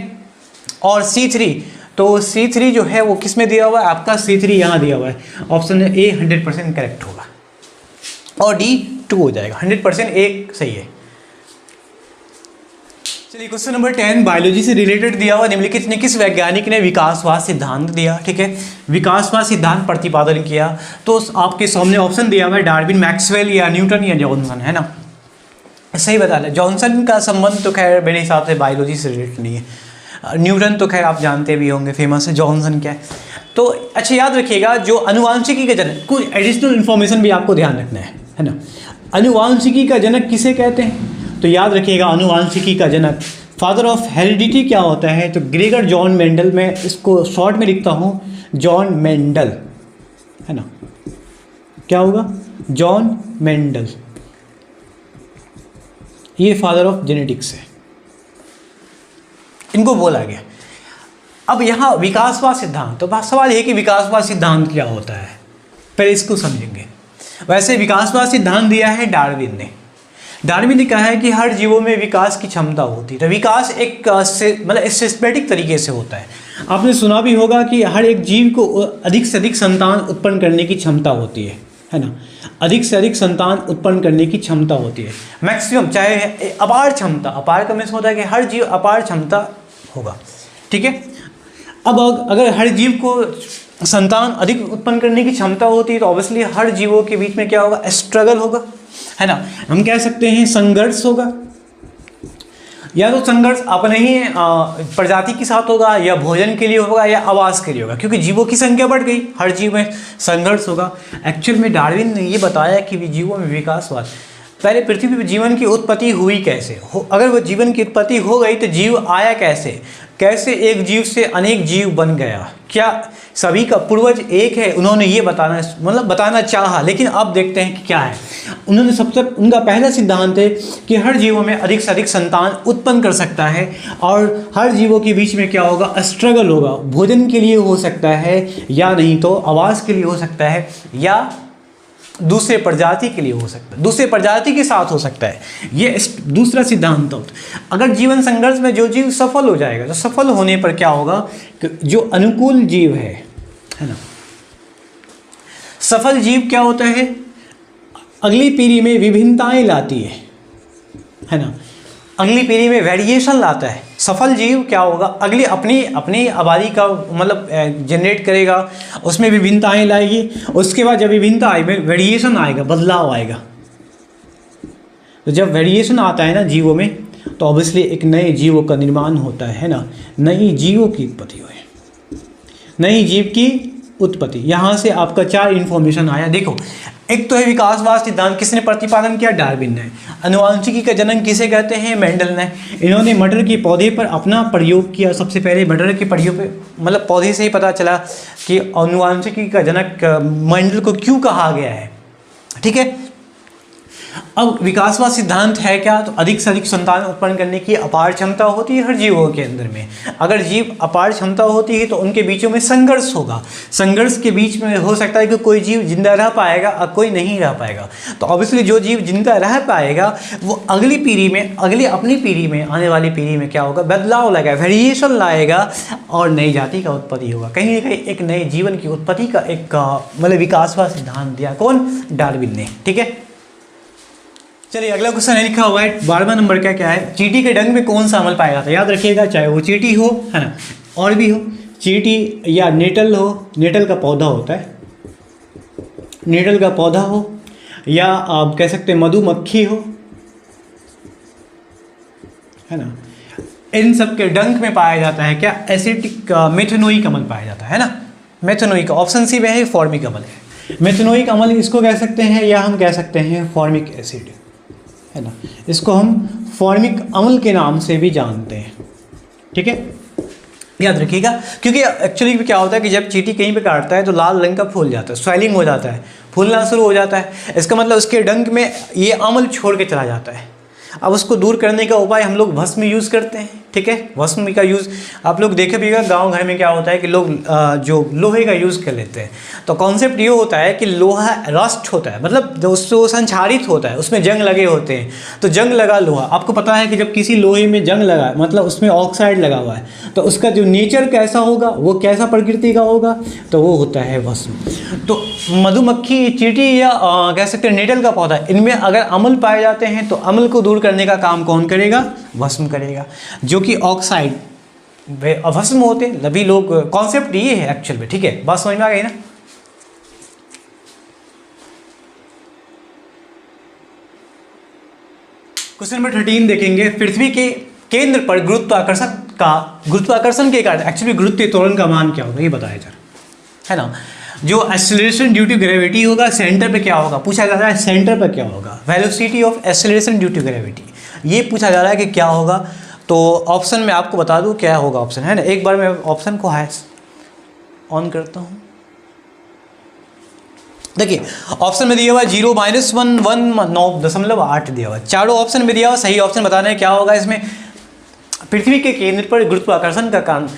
और C3, तो C3 जो है वो किस में दिया हुआ है, आपका C3 यहाँ दिया हुआ है, ऑप्शन A 100% करेक्ट होगा, और D 2 हो जाएगा, 100% एक सही है। चलिए क्वेश्चन नंबर 10 बायोलॉजी से रिलेटेड दिया हुआ, निम्नलिखित ने किस वैज्ञानिक ने विकासवाद सिद्धांत दिया। ठीक है, विकासवाद सिद्धांत प्रतिपादन किया, तो आपके सामने ऑप्शन दिया हुआ है डार्विन, मैक्सवेल या न्यूटन या जॉनसन, है ना। सही बता लें, जॉनसन का संबंध तो खैर मेरे हिसाब से बायोलॉजी से रिलेटेड नहीं है, न्यूटन तो खैर आप जानते भी होंगे, फेमस है। जॉनसन क्या है, तो अच्छा याद रखिएगा, जो अनुवांशिकी का जनक, कुछ एडिशनल इन्फॉर्मेशन भी आपको ध्यान रखना है ना। अनुवांशिकी का जनक किसे कहते हैं, तो याद रखिएगा अनुवांशिकी का जनक, फादर ऑफ हेरिडिटी क्या होता है, तो ग्रेगर जॉन मेंडल, मैं इसको शॉर्ट में लिखता हूँ जॉन मेंडल, है ना, क्या होगा जॉन मेंडल, ये फादर ऑफ जेनेटिक्स है, इनको बोला गया। अब यहाँ विकासवाद सिद्धांत, तो सवाल है कि विकासवाद सिद्धांत क्या होता है, पहले इसको समझेंगे। वैसे विकासवाद सिद्धांत दिया है डार्विन ने। डार्विन ने कहा है कि हर जीवों में विकास की क्षमता होती है, तो विकास एक मतलब सिस्टेमेटिक तरीके से होता है। आपने सुना भी होगा कि हर एक जीव को अधिक से अधिक संतान उत्पन्न करने की क्षमता होती है ना, अधिक से अधिक संतान उत्पन्न करने की क्षमता होती है, मैक्सिमम, चाहे अपार क्षमता, अपार का मीन्स होता है कि हर जीव अपार क्षमता होगा। ठीक है, अब अगर हर जीव को संतान अधिक उत्पन्न करने की क्षमता होती है तो ऑब्वियसली हर जीवों के बीच में क्या होगा, स्ट्रगल होगा, है ना। हम कह सकते हैं संघर्ष होगा, या तो संघर्ष अपने ही प्रजाति के साथ होगा, या भोजन के लिए होगा, या आवास के लिए होगा, क्योंकि जीवों की संख्या बढ़ गई, हर जीव में संघर्ष होगा। एक्चुअल में डार्विन ने ये बताया कि जीवों में विकासवाद, पहले पृथ्वी पर जीवन की उत्पत्ति हुई कैसे, अगर वो जीवन की उत्पत्ति हो गई तो जीव आया कैसे, कैसे एक जीव से अनेक जीव बन गया, क्या सभी का पूर्वज एक है, उन्होंने ये बताना चाहा। लेकिन अब देखते हैं कि क्या है, उन्होंने उनका पहला सिद्धांत है कि हर जीवों में अधिक से अधिक संतान उत्पन्न कर सकता है, और हर जीवों के बीच में क्या होगा, स्ट्रगल होगा, भोजन के लिए हो सकता है, या नहीं तो आवास के लिए हो सकता है, या दूसरे प्रजाति के लिए हो सकता है, दूसरे प्रजाति के साथ हो सकता है। ये दूसरा सिद्धांत होता है। अगर जीवन संघर्ष में जो जीव सफल हो जाएगा, तो सफल होने पर क्या होगा कि जो अनुकूल जीव है ना, सफल जीव क्या होता है, अगली पीढ़ी में विभिन्नताएं लाती है ना, अगली पीढ़ी में वेरिएशन लाता है। सफल जीव क्या होगा, अगली अपनी आबादी का मतलब जनरेट करेगा, उसमें विभिन्नताएं लाएगी। उसके बाद जब विभिन्नता आएगी, वेरिएशन आएगा, बदलाव आएगा। तो जब वेरिएशन आता है ना जीवों में, तो ऑब्वियसली एक नए जीवों का निर्माण होता है ना, नई जीवों की उत्पत्ति हुई, नई जीव की उत्पत्ति। यहाँ से आपका 4 इन्फॉर्मेशन आया। देखो, एक तो है विकासवाद सिद्धांत, किसने प्रतिपादन किया, डार्विन ने। अनुवांशिकी का जनक किसे कहते हैं, मेंडल ने। इन्होंने मटर के पौधे पर अपना प्रयोग किया। सबसे पहले मटर के प्रयोग पे मतलब पौधे से ही पता चला कि अनुवांशिकी का जनक मेंडल को क्यों कहा गया है, ठीक है। अब विकासवाद सिद्धांत है क्या, तो अधिक से अधिक संतान उत्पन्न करने की अपार क्षमता होती है हर जीवों के अंदर में। अगर जीव अपार क्षमता होती है तो उनके बीचों में संघर्ष होगा। संघर्ष के बीच में हो सकता है कि कोई जीव जिंदा रह पाएगा और कोई नहीं रह पाएगा। तो ऑब्वियसली जो जीव जिंदा रह पाएगा वो अगली पीढ़ी में, अगली अपनी पीढ़ी में, आने वाली पीढ़ी में क्या होगा, बदलाव लाएगा, वेरिएशन लाएगा और नई जाति का उत्पत्ति होगा। कहीं ना कहीं एक नए जीवन की उत्पत्ति का एक मतलब विकासवाद सिद्धांत दिया कौन, डार्विन ने, ठीक है। चलिए अगला क्वेश्चन है, लिखा हुआ है 12वां नंबर का, क्या है, चींटी के डंक में कौन सा अमल पाया जाता है। याद रखिएगा, चाहे वो चींटी हो, है ना, और भी हो, चींटी या नेटल हो, नेटल का पौधा होता है, नेटल का पौधा हो, या आप कह सकते हैं मधुमक्खी हो, है ना, इन सब के डंक में पाया जाता है क्या, एसिटिक मेथनोइक अमल पाया जाता है ना। मेथनोइक ऑप्शन सी में है, फॉर्मिक अमल है। मेथनोइक अमल इसको कह सकते हैं, या हम कह सकते हैं फॉर्मिक एसिड, है ना, इसको हम फॉर्मिक अम्ल के नाम से भी जानते हैं, ठीक है। याद रखिएगा, क्योंकि एक्चुअली क्या होता है कि जब चींटी कहीं पे काटता है तो लाल रंग का फूल जाता है, स्वेलिंग हो जाता है, फूलना शुरू हो जाता है। इसका मतलब उसके डंक में ये अम्ल छोड़ के चला जाता है। अब उसको दूर करने का उपाय हम लोग भस्म यूज़ करते हैं, ठीक है। भस्म का यूज़ आप लोग देखे भी गांव घर में क्या होता है कि लोग जो लोहे का यूज़ कर लेते हैं। तो कॉन्सेप्ट ये होता है कि लोहा रस्ट होता है, मतलब जो उससे संक्षारित होता है, उसमें जंग लगे होते हैं। तो जंग लगा लोहा, आपको पता है कि जब किसी लोहे में जंग लगा, मतलब उसमें ऑक्साइड लगा हुआ है, तो उसका जो नेचर कैसा होगा, वो कैसा प्रकृति का होगा, तो वो होता है भस्म। तो मधुमक्खी, चींटी या कह सकते हैं नेटल का पौधा, इनमें अगर अम्ल पाए जाते हैं तो अम्ल को दूर करने का काम कौन करेगा, भस्म करेगा, जो कि ऑक्साइड भस्म होते हैं। अभी लोग कॉन्सेप्ट ये है एक्चुअल में, ठीक है, बात समझ में आ गई ना। क्वेश्चन नंबर 13 देखेंगे, पृथ्वी के केंद्र पर गुरुत्वाकर्षण के कारण एक्चुअली गुरुत्वीय त्वरण का मान क्या होगा, ये बताया जा रहा है ना। जो एक्सेलरेशन ड्यू टू ग्रेविटी होगा, सेंटर पे क्या होगा, पूछा जा रहा है सेंटर पर क्या होगा, velocity of acceleration due to gravity, ये पूछा जा रहा है कि क्या होगा। तो ऑप्शन में आपको बता दूं क्या होगा ऑप्शन, है ना। एक बार मैं ऑप्शन को ऑन करता हूं। देखिए ऑप्शन में दिया हुआ 0, -1, 1, 9.8 दिया हुआ, चारों ऑप्शन में दिया हुआ। सही ऑप्शन बताना है क्या होगा इसमें, पृथ्वी के केंद्र पर गुरुत्वाकर्षण का कारण।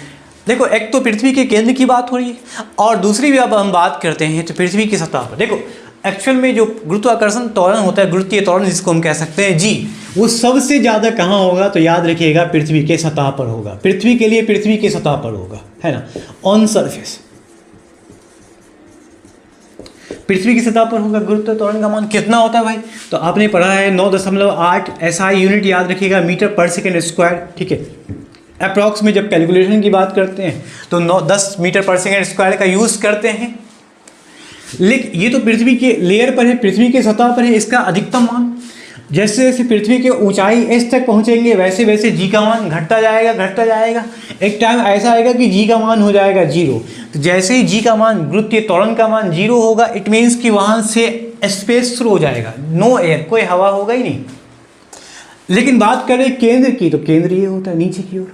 देखो एक तो पृथ्वी के केंद्र की बात हो रही है, और दूसरी भी अब हम बात करते हैं तो पृथ्वी की सतह पर। देखो एक्चुअल में जो गुरुत्वाकर्षण त्वरण होता है, गुरुत्वीय त्वरण जिसको हम कह सकते हैं जी, वो सबसे ज़्यादा कहाँ होगा, तो याद रखिएगा पृथ्वी के सतह पर होगा। पृथ्वी के लिए पृथ्वी के सतह पर होगा, है ना, ऑन सरफेस पृथ्वी की सतह पर होगा। गुरुत्वीय त्वरण का मान कितना होता है भाई, तो आपने पढ़ा है 9.8 SI यूनिट, याद रखिएगा, मीटर पर सेकेंड स्क्वायर, ठीक है। अप्रॉक्स में जब कैलकुलेशन की बात करते हैं तो 10 मीटर पर सेकेंड स्क्वायर का यूज़ करते हैं। लेकिन ये तो पृथ्वी के लेयर पर है, पृथ्वी के सतह पर है, इसका अधिकतम मान जैसे जैसे पृथ्वी के ऊंचाई S तक पहुंचेंगे वैसे वैसे जी का मान घटता जाएगा। एक टाइम ऐसा आएगा कि जी का मान हो जाएगा 0। तो जैसे ही जी का मान, गुरुत्वीय त्वरण का मान 0 होगा, इट मीन्स कि वहाँ से स्पेस शुरू हो जाएगा, नो एयर, कोई हवा होगा ही नहीं। लेकिन बात करें केंद्र की, तो केंद्र ये होता है नीचे की ओर,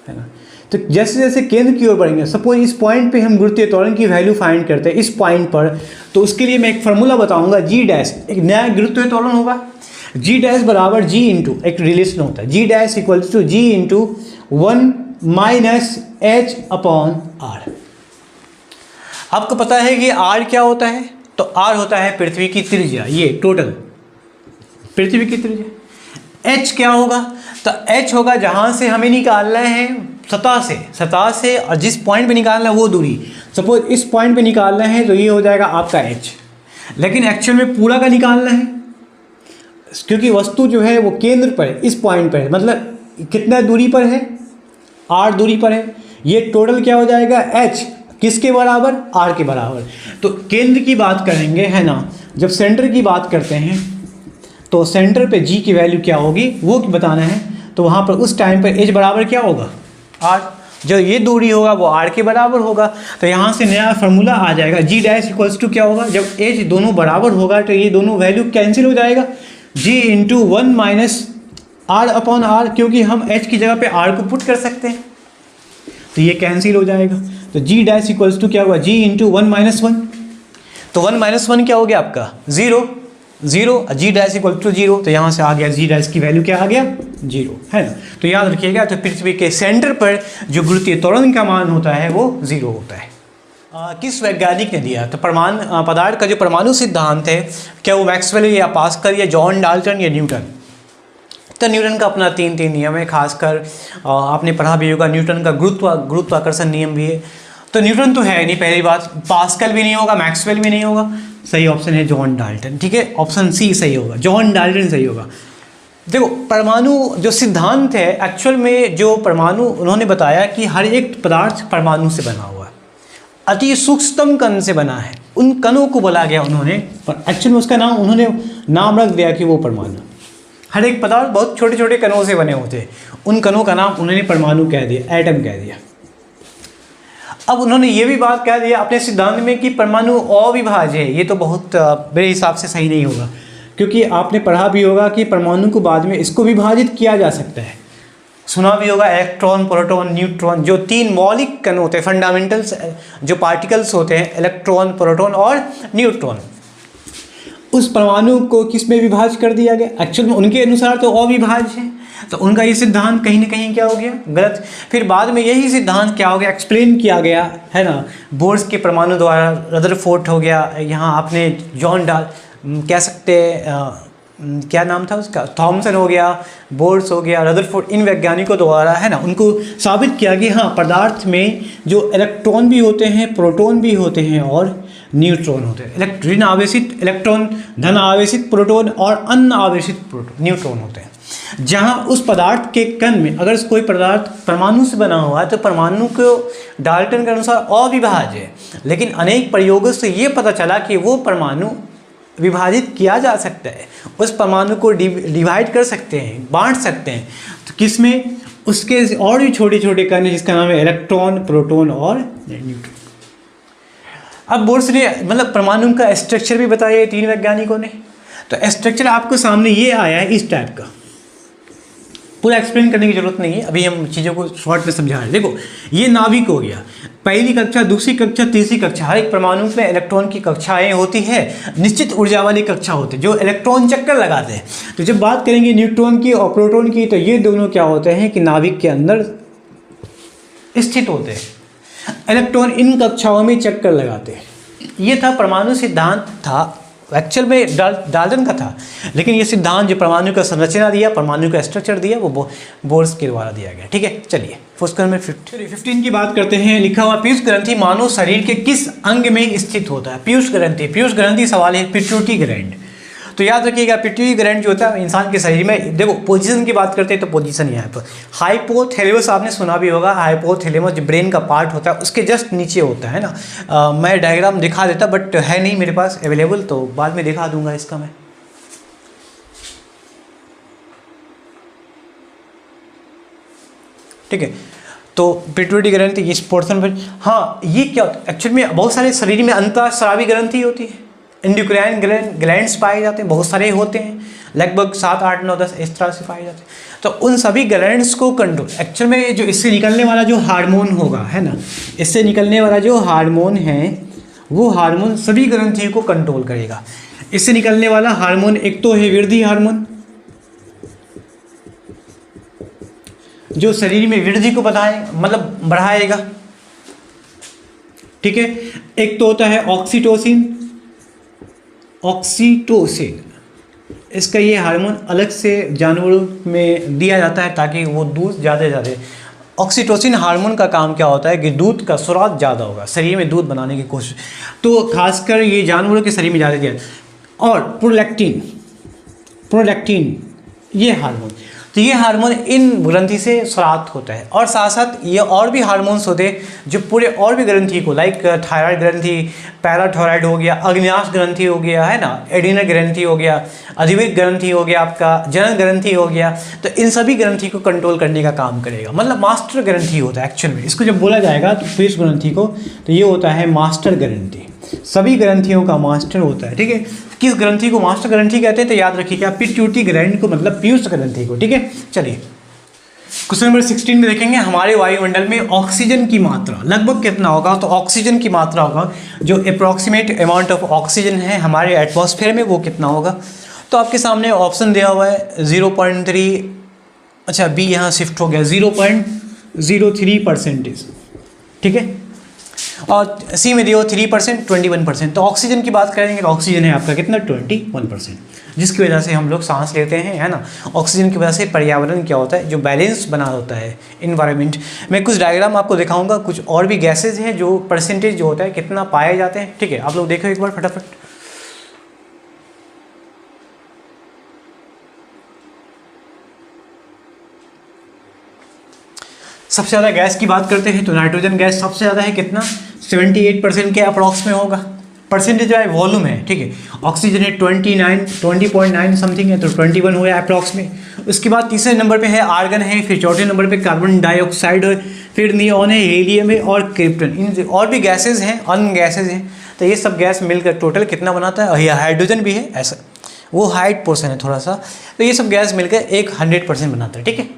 है ना। तो जैसे जैसे केंद्र की ओर बढ़ेंगे, सपोज इस पॉइंट पे हम गुरुत्वीय त्वरण की वैल्यू फाइंड करते हैं इस पॉइंट पर, तो उसके लिए मैं एक फार्मूला बताऊंगा, जी डैश, एक नया गुरुत्वीय त्वरण होगा, जी डैश बराबर जी इंटू, एक रिलेशन होता है, G dash equal to G into 1 minus H upon R। आपको पता है कि R क्या होता है, तो आर होता है पृथ्वी की त्रिज्या, ये टोटल पृथ्वी की त्रिज्या। एच क्या होगा, तो एच होगा जहाँ से हमें निकालना है सतह से और जिस पॉइंट पे निकालना है वो दूरी, सपोज इस पॉइंट पे निकालना है तो ये हो जाएगा आपका एच, लेकिन एक्चुअल में पूरा का निकालना है क्योंकि वस्तु जो है वो केंद्र पर है, इस पॉइंट पर है, मतलब कितना दूरी पर है, आर दूरी पर है। ये टोटल क्या हो जाएगा, एच किसके बराबर, आर के बराबर। तो केंद्र की बात करेंगे है ना, जब सेंटर की बात करते हैं तो सेंटर पे जी की वैल्यू क्या होगी वो बताना है, तो वहाँ पर उस टाइम पर एच बराबर क्या होगा, आर। जो ये दूरी होगा वो आर के बराबर होगा, तो यहाँ से नया फार्मूला आ जाएगा, जी डैश इक्वल्स टू क्या होगा, जब एच दोनों बराबर होगा तो ये दोनों वैल्यू कैंसिल हो जाएगा, G into 1 minus R upon R, क्योंकि हम एच की जगह पे आर को पुट कर सकते हैं तो ये कैंसिल हो जाएगा। तो जी डैश इक्वल्स टू क्या हुआ, जी इंटू 1 माइनस 1, तो 1 माइनस 1 क्या हो गया आपका, zero, g dash equal to zero, तो यहाँ से आ गया जी डैश की वैल्यू क्या आ गया, जीरो, है ना। तो याद रखिएगा, तो पृथ्वी के सेंटर पर जो गुरुत्वीय त्वरण का मान होता है वो जीरो होता है। किस वैज्ञानिक ने दिया, तो पदार्थ का जो परमाणु सिद्धांत है, क्या वो मैक्सवेल या पास्कल या जॉन डाल्टन या न्यूटन। तो न्यूटन का अपना तीन नियम है, खासकर आपने पढ़ा भी होगा, न्यूटन का गुरुत्वाकर्षण नियम भी है। तो न्यूटन तो है नहीं, पहली बात, पास्कल भी नहीं होगा, मैक्सवेल भी नहीं होगा, सही ऑप्शन है जॉन डाल्टन, ठीक है, ऑप्शन सी सही होगा, जॉन डाल्टन सही होगा। देखो परमाणु जो सिद्धांत है, एक्चुअल में जो परमाणु उन्होंने बताया कि हर एक पदार्थ परमाणु से बना हुआ है, अति सूक्ष्मतम कण से बना है, उन कणों को बोला गया उन्होंने, पर एक्चुअल में उसका नाम उन्होंने नाम रख दिया कि वो परमाणु। हर एक पदार्थ बहुत छोटे छोटे कणों से बने होते हैं, उन कणों का नाम उन्होंने परमाणु कह दिया, एटम कह दिया। अब उन्होंने ये भी बात कह दिया अपने सिद्धांत में कि परमाणु अविभाज्य है, ये तो बहुत मेरे हिसाब से सही नहीं होगा, क्योंकि आपने पढ़ा भी होगा कि परमाणु को बाद में इसको विभाजित किया जा सकता है, सुना भी होगा इलेक्ट्रॉन, प्रोटॉन, न्यूट्रॉन, जो तीन मौलिक कण होते हैं, फंडामेंटल्स जो पार्टिकल्स होते हैं, इलेक्ट्रॉन, प्रोटॉन और न्यूट्रॉन, उस परमाणु को किस में विभाजित कर दिया गया, एक्चुअल में उनके अनुसार तो अविभाज्य है, तो उनका ये सिद्धांत कहीं ना कहीं क्या हो गया, गलत। फिर बाद में यही सिद्धांत क्या हो गया, एक्सप्लेन किया गया, है ना, बोर्स के परमाणु द्वारा, रदरफोर्ड हो गया, यहाँ आपने जॉन कह सकते क्या नाम था उसका, थॉमसन हो गया, बोर्स हो गया, रदरफोर्ड, इन वैज्ञानिकों द्वारा, है ना, उनको साबित किया कि हाँ पदार्थ में जो इलेक्ट्रॉन भी होते हैं, प्रोटॉन भी होते हैं और न्यूट्रॉन होते हैं, ऋण आवेशित इलेक्ट्रॉन, धन आवेशित प्रोटॉन और अन आवेशित न्यूट्रॉन होते हैं। जहाँ उस पदार्थ के कण में अगर कोई पदार्थ परमाणु से बना हुआ है तो परमाणु को डाल्टन के अनुसार अविभाज्य है, लेकिन अनेक प्रयोगों से ये पता चला कि वो परमाणु विभाजित किया जा सकता है, उस परमाणु को डिवाइड कर सकते हैं, बांट सकते हैं, तो किसमें, उसके और भी छोटे छोटे कण जिसका नाम है इलेक्ट्रॉन, प्रोटॉन और न्यूट्रॉन। अब बोर्स ने मतलब परमाणु का स्ट्रक्चर भी बताया तीन वैज्ञानिकों ने, तो स्ट्रक्चर आपको सामने ये आया है इस टाइप का, पूरा एक्सप्लेन करने की जरूरत नहीं है, अभी हम चीज़ों को शॉर्ट में समझा रहे हैं। देखो ये नाभिक हो गया, पहली कक्षा, दूसरी कक्षा, तीसरी कक्षा, हर एक परमाणु में इलेक्ट्रॉन की कक्षाएं होती है, निश्चित ऊर्जा वाली कक्षा होती है जो इलेक्ट्रॉन चक्कर लगाते हैं। तो जब बात करेंगे न्यूट्रॉन की और प्रोटॉन की, तो ये दोनों क्या होते हैं कि नाभिक के अंदर स्थित होते हैं, इलेक्ट्रॉन इन कक्षाओं में चक्कर लगाते हैं। ये था परमाणु सिद्धांत, था एक्चुअल में डाल्टन का था, लेकिन ये सिद्धांत जो परमाणु का संरचना दिया, परमाणु का स्ट्रक्चर दिया, वो बोर्स के द्वारा दिया गया, ठीक है। चलिए क्वेश्चन नंबर 15 की बात करते हैं। लिखा हुआ पीयूष ग्रंथि मानव शरीर के किस अंग में स्थित होता है। पीयूष ग्रंथि सवाल है पिट्यूटरी ग्लैंड। तो याद रखिएगा पिट्यूटरी ग्लैंड जो होता है इंसान के शरीर में, देखो पोजीशन की बात करते हैं तो पोजीशन यहाँ पर हाइपोथैलेमस, आपने सुना भी होगा, हाइपोथैलेमस जो ब्रेन का पार्ट होता है उसके जस्ट नीचे होता है ना। मैं डायग्राम दिखा देता बट है नहीं मेरे पास अवेलेबल, तो बाद में दिखा दूंगा इसका मैं। ठीक है, तो पिट्यूटरी ग्रंथि इस पोर्शन पर, हाँ ये क्या होता है एक्चुअल में, बहुत सारे शरीर में अंतःस्रावी ग्रंथि होती है, इंडोक्राइन ग्लैंड्स पाए जाते हैं, बहुत सारे होते हैं, लगभग 7, 8, 9, 10 इस तरह से पाए जाते हैं। तो उन सभी ग्लैंड्स को कंट्रोल, एक्चुअल में जो इससे निकलने वाला जो हार्मोन होगा, है ना, इससे निकलने वाला जो हार्मोन है वो हार्मोन सभी ग्रंथियों को कंट्रोल करेगा। इससे निकलने वाला हार्मोन एक तो है वृद्धि हार्मोन, जो शरीर में वृद्धि को मतलब बढ़ाएगा, ठीक है। एक तो होता है ऑक्सीटोसिन, ऑक्सीटोसिन, इसका ये हार्मोन अलग से जानवरों में दिया जाता है ताकि वो दूध ज़्यादा से ज़्यादा। ऑक्सीटोसिन हार्मोन का काम क्या होता है कि दूध का स्राव ज़्यादा होगा, शरीर में दूध बनाने की कोशिश, तो खासकर ये जानवरों के शरीर में ज़्यादा दिया। और प्रोलैक्टिन, प्रोलैक्टिन ये हार्मोन, तो ये हार्मोन इन ग्रंथि से स्रावित होता है। और साथ साथ ये और भी हार्मोन्स होते हैं जो पूरे और भी ग्रंथि को, लाइक थायराइड ग्रंथि, पैराथायराइड हो गया, अग्न्याश ग्रंथि हो गया, है ना, एडिनल ग्रंथि हो गया, अधिविक ग्रंथि हो गया, आपका जनन ग्रंथि हो गया, तो इन सभी ग्रंथि को कंट्रोल करने का काम करेगा। मतलब मास्टर ग्रंथि होता है एक्चुअल में, इसको जब बोला जाएगा तो पुरुष ग्रंथि को, तो ये होता है मास्टर ग्रंथि, सभी ग्रंथियों का मास्टर होता है। ठीक है, किस ग्रंथि को मास्टर ग्रंथि कहते हैं तो याद रखिएगा पिट्यूटरी ग्लैंड को, मतलब पीयूष ग्रंथि को। ठीक है, चलिए क्वेश्चन नंबर 16 में देखेंगे हमारे वायुमंडल में ऑक्सीजन की मात्रा लगभग कितना होगा। तो ऑक्सीजन की मात्रा होगा, जो अप्रॉक्सीमेट अमाउंट ऑफ ऑक्सीजन है हमारे एटमॉस्फेयर में, वो कितना होगा। तो आपके सामने ऑप्शन दिया हुआ है 0.3, अच्छा बी यहाँ शिफ्ट हो गया 0.03%। ठीक है, और सी में दिया 3%, 21%। तो ऑक्सीजन की बात करेंगे तो ऑक्सीजन है आपका कितना 21%, जिसकी वजह से हम लोग सांस लेते हैं, है ना। ऑक्सीजन की वजह से पर्यावरण क्या होता है, जो बैलेंस बना होता है इन्वायरमेंट। मैं कुछ डायग्राम आपको दिखाऊंगा, कुछ और भी गैसेज हैं जो परसेंटेज जो होता है कितना पाए जाते हैं। ठीक है, आप लोग देखो एक बार फटाफट। सबसे ज़्यादा गैस की बात करते हैं तो नाइट्रोजन गैस सबसे ज़्यादा है, कितना 78% के अप्रॉक्स में होगा, परसेंटेज है, वॉल्यूम है। ठीक है, ऑक्सीजन है 20.9 समथिंग है, तो 21 हो गया अप्रॉक्स में। उसके बाद तीसरे नंबर पे है आर्गन है, फिर चौथे नंबर पे कार्बन डाइऑक्साइड है, फिर नियॉन है, हीलियम है और क्रिप्टन। इन और भी गैसेज हैं, अन्य गैसेज हैं, तो ये सब गैस मिलकर टोटल कितना बनाता है। हाइड्रोजन भी है, ऐसा वो हाइट पोर्सन है थोड़ा सा, तो ये सब गैस मिलकर एक 100% बनाता है। ठीक है,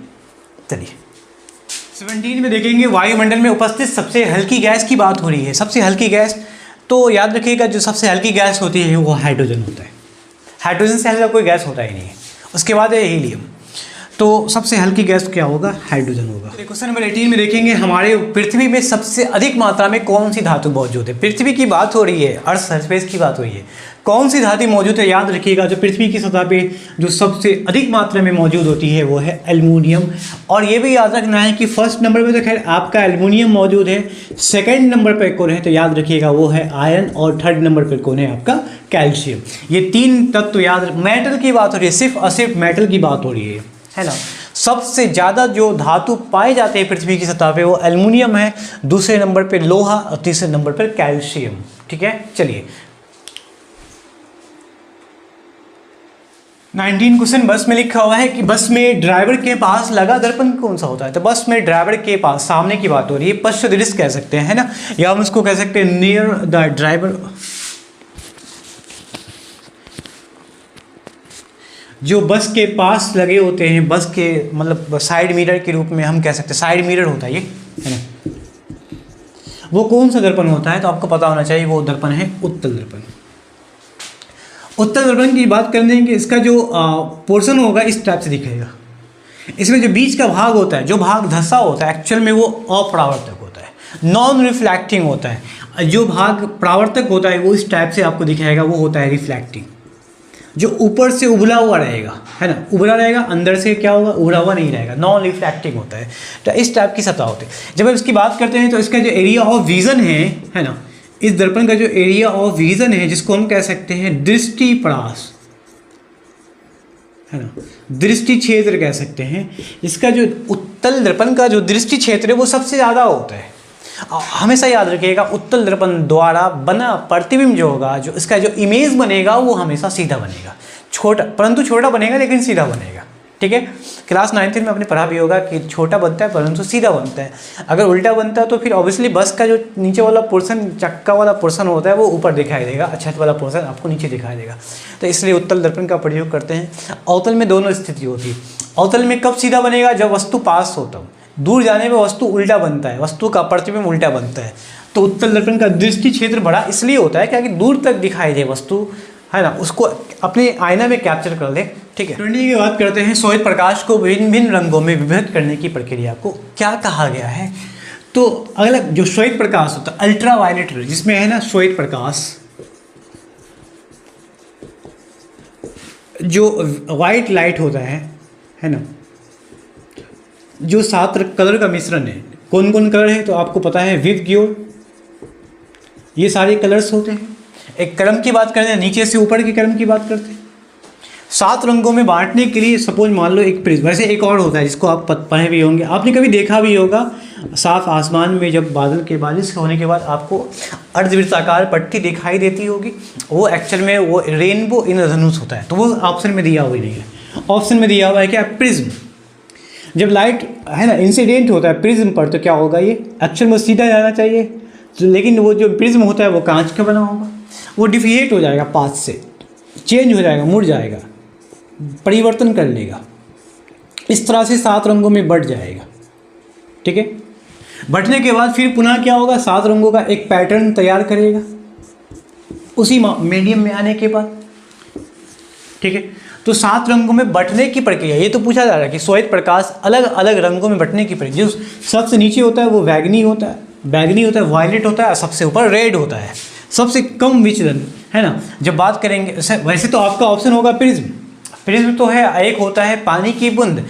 चलिए 17 में देखेंगे वायुमंडल में उपस्थित सबसे हल्की गैस की बात हो रही है। सबसे हल्की गैस, तो याद रखिएगा जो सबसे हल्की गैस होती है वो हाइड्रोजन होता है। हाइड्रोजन से हल्का कोई गैस होता ही नहीं है। उसके बाद है हीलियम, तो सबसे हल्की गैस क्या होगा, हाइड्रोजन होगा। क्वेश्चन नंबर 18 में देखेंगे हमारे पृथ्वी में सबसे अधिक मात्रा में कौन सी धातु मौजूद है। पृथ्वी की बात हो रही है, अर्थ सरफेस की बात हो रही है, कौन सी धातु मौजूद है। याद रखिएगा जो पृथ्वी की सतह पे जो सबसे अधिक मात्रा में मौजूद होती है वो है एल्युमिनियम। और ये भी याद रखना है कि फर्स्ट नंबर पे तो खैर आपका एल्युमिनियम मौजूद है, सेकंड नंबर पर कौन है तो याद रखिएगा वो है आयरन, और थर्ड नंबर पर कौन है आपका कैल्शियम। ये तीन तत्व याद। मेटल की बात हो रही है, सिर्फ और सिर्फ मेटल की बात हो रही है ना। सबसे ज़्यादा जो धातु पाए जाते हैं पृथ्वी की सतह पे वो एल्युमिनियम है, दूसरे नंबर पे लोहा और तीसरे नंबर पर कैल्शियम। ठीक है, चलिए 19 क्वेश्चन बस में लिखा हुआ है कि बस में ड्राइवर के पास लगा दर्पण कौन सा होता है। तो बस में ड्राइवर के पास, सामने की बात हो रही है, पश्च दृश्य कह सकते हैं, है ना, या हम उसको कह सकते हैं नियर द ड्राइवर। जो बस के पास लगे होते हैं, बस के मतलब साइड मिरर के रूप में हम कह सकते हैं, साइड मिरर होता है ये, है ना। वो कौन सा दर्पण होता है तो आपको पता होना चाहिए, वो दर्पण है उत्तल दर्पण। उत्तल दर्पण की बात करने की इसका जो पोर्शन होगा इस टाइप से दिखेगा। इसमें जो बीच का भाग होता है, जो भाग धंसा होता है, एक्चुअल में वो अपरावर्तक होता है, नॉन रिफ्लेक्टिंग होता है। जो भाग परावर्तक होता है वो इस टाइप से आपको दिखाएगा, वो होता है रिफ्लेक्टिंग। जो ऊपर से उबला हुआ रहेगा, है ना, उबला रहेगा, अंदर से क्या होगा, उबला हुआ नहीं रहेगा, नॉन रिफ्लेक्टिंग होता है। तो इस टाइप की सतह होती है। जब हम इसकी बात करते हैं तो इसका जो एरिया ऑफ विजन है ना, इस दर्पण का जो एरिया ऑफ विजन है, जिसको हम कह सकते हैं दृष्टि परास, है ना, दृष्टि क्षेत्र कह सकते हैं। इसका जो उत्तल दर्पण का जो दृष्टि क्षेत्र है वो सबसे ज़्यादा होता है। हमेशा याद रखिएगा उत्तल दर्पण द्वारा बना प्रतिबिंब जो होगा, जो इसका जो इमेज बनेगा वो हमेशा सीधा बनेगा, छोटा, परंतु छोटा बनेगा लेकिन सीधा बनेगा। ठीक है, क्लास 9th में आपने पढ़ा भी होगा कि छोटा बनता है परंतु सीधा बनता है। अगर उल्टा बनता है तो फिर ऑब्वियसली बस का जो नीचे वाला पोर्शन, चक्का वाला पोर्शन होता है वो ऊपर दिखाई देगा, छत वाला पोर्शन आपको नीचे दिखाई देगा। तो इसलिए उत्तल दर्पण का प्रयोग करते हैं। अवतल में दोनों स्थिति होती है। अवतल में कब सीधा बनेगा, जब वस्तु पास होता हो, दूर जाने में वस्तु उल्टा बनता है, वस्तु का प्रतिबिंब उल्टा बनता है। तो उत्तल दर्पण का दृष्टि क्षेत्र बड़ा इसलिए होता है क्योंकि दूर तक दिखाई दे वस्तु, है ना, उसको अपने आईना में कैप्चर कर ले। ठीक है, 20 की बात करते हैं। श्वेत प्रकाश को भिन्न भिन्न रंगों में विभक्त करने की प्रक्रिया को क्या कहा गया है। तो अगला जो श्वेत प्रकाश होता है, अल्ट्रा वायलेट रे, जिसमें है ना श्वेत प्रकाश, जो वाइट लाइट होता है ना, जो 7 कलर का मिश्रण है, कौन कौन कलर है तो आपको पता है, विबग्योर, ये सारे कलर्स होते हैं। एक क्रम की बात करते हैं, नीचे से ऊपर के क्रम की बात करते हैं। 7 रंगों में बांटने के लिए सपोज मान लो एक प्रिज्म, वैसे एक और होता है जिसको आप पढ़े भी होंगे, आपने कभी देखा भी होगा, साफ आसमान में जब बादल के बारिश होने के बाद आपको अर्धवृत्ताकार पट्टी दिखाई देती होगी, वो एक्चुअल में वो रेनबो इंद्रधनुष होता है। तो वो ऑप्शन में दिया हुआ ही नहीं है, ऑप्शन में दिया हुआ है क्या, प्रिज्म। जब लाइट है ना इंसिडेंट होता है प्रिज्म पर तो क्या होगा, ये एक्चुअल में सीधा जाना चाहिए, लेकिन वो जो प्रिज्म होता है वो कांच का बना होगा, वो डिफिएट हो जाएगा, पाथ से चेंज हो जाएगा, मुड़ जाएगा, परिवर्तन कर लेगा, इस तरह से 7 रंगों में बट जाएगा। ठीक है, बटने के बाद फिर पुनः क्या होगा, 7 रंगों का एक पैटर्न तैयार करेगा उसी मीडियम में आने के बाद। ठीक है, तो 7 रंगों में बटने की प्रक्रिया, ये तो पूछा जा रहा है कि श्वेत प्रकाश अलग अलग रंगों में बटने की प्रक्रिया, जो सबसे नीचे होता है वो बैगनी होता है, वायलेट होता है, और सबसे ऊपर रेड होता है, सबसे कम विचलन, है ना। जब बात करेंगे वैसे तो आपका ऑप्शन होगा प्रिज्म तो है, एक होता है पानी की बूंद,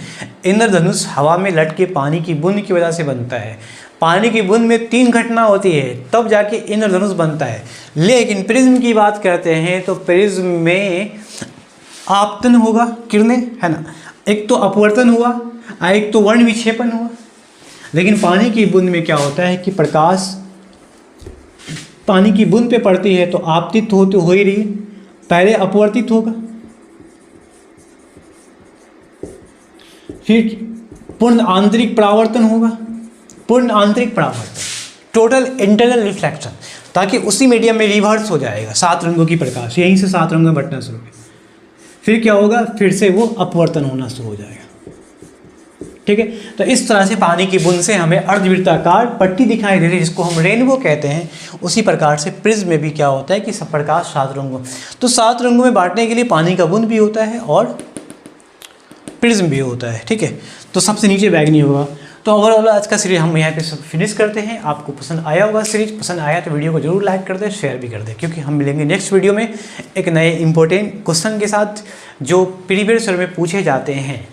इंद्रधनुष हवा में लटके पानी की बूंद की वजह से बनता है। पानी की बूंद में 3 घटना होती है तब जाके इंद्रधनुष बनता है। लेकिन प्रिज्म की बात करते हैं तो प्रिज्म में आपतन होगा, किरणें, है ना, एक तो अपवर्तन हुआ, एक तो वर्ण विक्षेपण हुआ। लेकिन पानी की बूंद में क्या होता है कि प्रकाश पानी की बूंद पे पड़ती है तो आपतित हो ही रही है, पहले अपवर्तित होगा, फिर पूर्ण आंतरिक परावर्तन होगा, टोटल इंटरनल रिफ्लेक्शन, ताकि उसी मीडियम में रिवर्स हो जाएगा 7 रंगों की प्रकाश, यहीं से 7 रंगों में बटना शुरू है। फिर क्या होगा, फिर से वो अपवर्तन होना शुरू हो जाएगा। ठीक है, तो इस तरह से पानी की बूंद से हमें अर्धवृत्ताकार पट्टी दिखाई दे रही है जिसको हम रेनबो कहते हैं। उसी प्रकार से प्रिज्म में भी क्या होता है कि सब प्रकाश 7 रंगों, तो 7 रंगों में बांटने के लिए पानी का बूंद भी होता है और प्रिज्म भी होता है। ठीक है, तो सबसे नीचे बैगनी होगा। तो ओवरऑल आज का सीरीज हम यहाँ पे फिनिश करते हैं। आपको पसंद आया होगा, सीरीज पसंद आया तो वीडियो को जरूर लाइक कर दें, शेयर भी कर दें, क्योंकि हम मिलेंगे नेक्स्ट वीडियो में एक नए इंपॉर्टेंट क्वेश्चन के साथ जो प्रीवियस ईयर में पूछे जाते हैं।